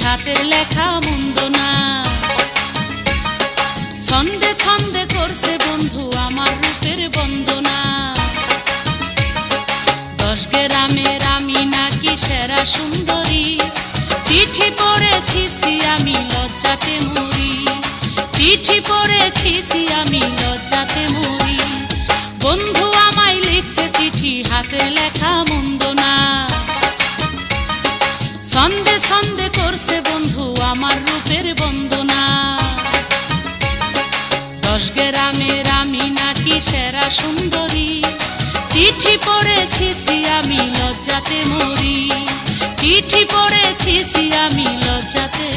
হাতের লেখা মন্দ না। ছন্দে ছন্দে করছে বন্ধু আমার রূপের বন্দনা। 10 গ্রামের আমি নাকি সেরা সুন্দরী, চিঠি পড়েছি আমি লজ্জাতে মরি। চিঠি পড়েছি আমি লজ্জাতে মরি। বন্ধু আমায় লিখছে চিঠি হাতের লেখা মন্দ না। ছন্দে ছন্দে করছে বন্ধু আমার রূপের বন্দনা। 10 গ্রামের আমি নাকি সেরা সুন্দরী, চিঠি পড়েছি আমি লজ্জাতে মরি। চিঠি পড়েছি আমি লজ্জাতে